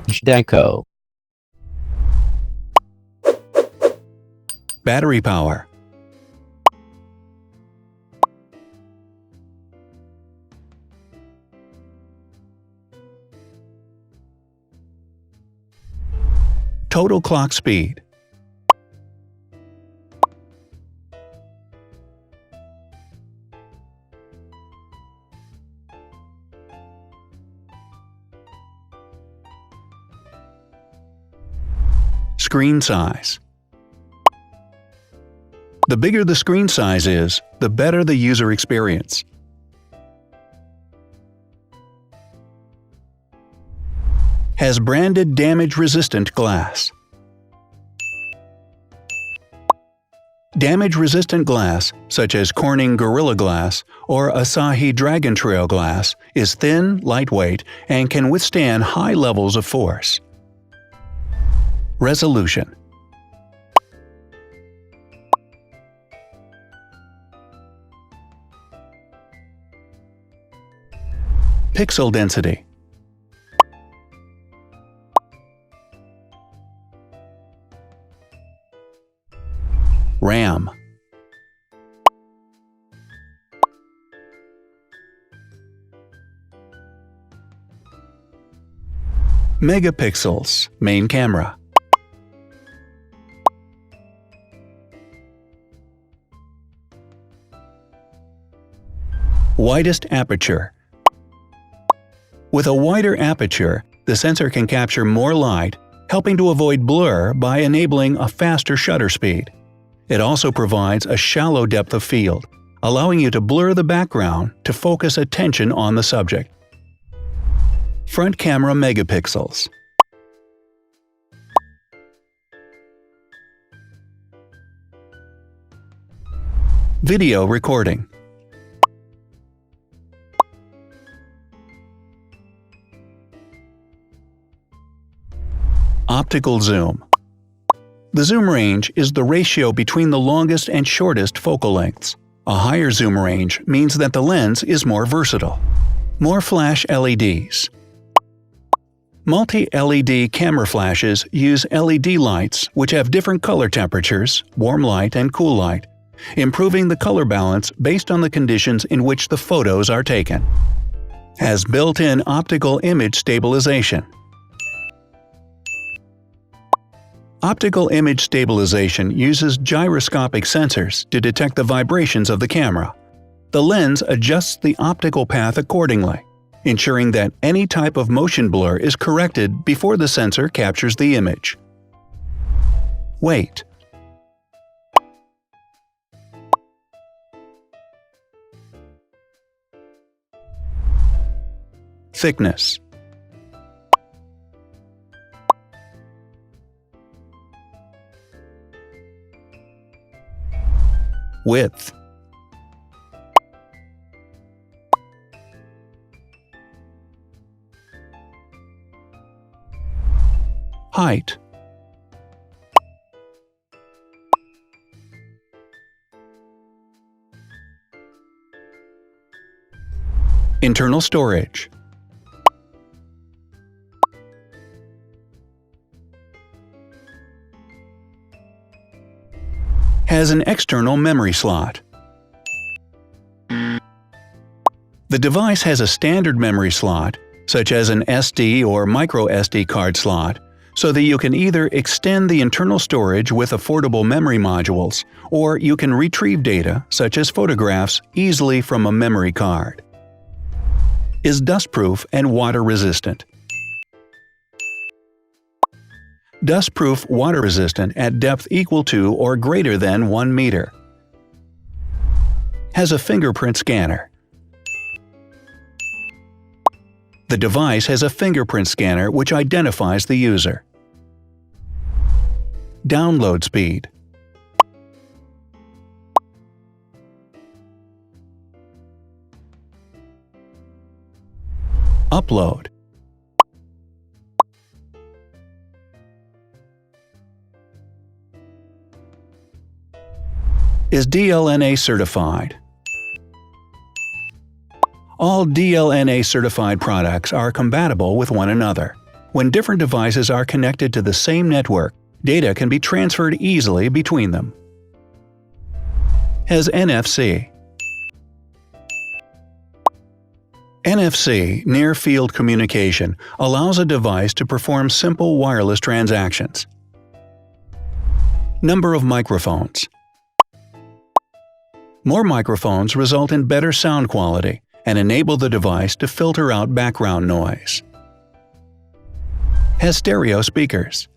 Deco. Battery power. Total clock speed. Screen size. The bigger the screen size is, the better the user experience. Has branded damage-resistant glass. Damage-resistant glass, such as Corning Gorilla Glass or Asahi Dragon Trail glass, is thin, lightweight, and can withstand high levels of force. Resolution. Pixel density. RAM. Megapixels, main camera. Widest aperture. With a wider aperture, the sensor can capture more light, helping to avoid blur by enabling a faster shutter speed. It also provides a shallow depth of field, allowing you to blur the background to focus attention on the subject. Front camera megapixels. Video recording. Optical zoom. The zoom range is the ratio between the longest and shortest focal lengths. A higher zoom range means that the lens is more versatile. More flash LEDs. Multi-LED camera flashes use LED lights which have different color temperatures, warm light and cool light, improving the color balance based on the conditions in which the photos are taken. Has built-in optical image stabilization. Optical image stabilization uses gyroscopic sensors to detect the vibrations of the camera. The lens adjusts the optical path accordingly, ensuring that any type of motion blur is corrected before the sensor captures the image. Weight. Thickness. Width. Height. Internal storage. Has an external memory slot. The device has a standard memory slot, such as an SD or micro SD card slot, so that you can either extend the internal storage with affordable memory modules, or you can retrieve data, such as photographs, easily from a memory card. Is dustproof and water-resistant. Dustproof water-resistant at depth equal to or greater than 1 meter. Has a fingerprint scanner. The device has a fingerprint scanner which identifies the user. Download speed. Upload. Is DLNA certified. All DLNA certified products are compatible with one another. When different devices are connected to the same network, data can be transferred easily between them. Has NFC. NFC, near-field communication, allows a device to perform simple wireless transactions. Number of microphones. More microphones result in better sound quality and enable the device to filter out background noise. Has stereo speakers.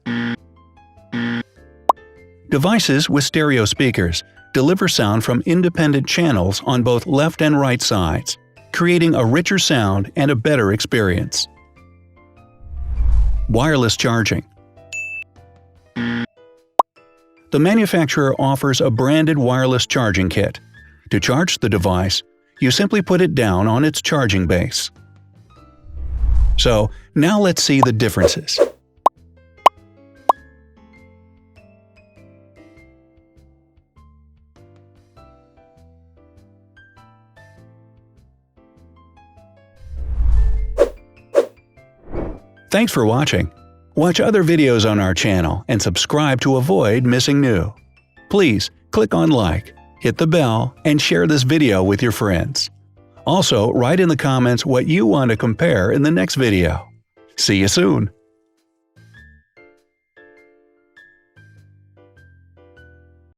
Devices with stereo speakers deliver sound from independent channels on both left and right sides, creating a richer sound and a better experience. Wireless charging. The manufacturer offers a branded wireless charging kit. To charge the device, you simply put it down on its charging base. So, now let's see the differences. Thanks for watching. Watch other videos on our channel and subscribe to avoid missing new. Please click on like, hit the bell, and share this video with your friends. Also, write in the comments what you want to compare in the next video. See you soon!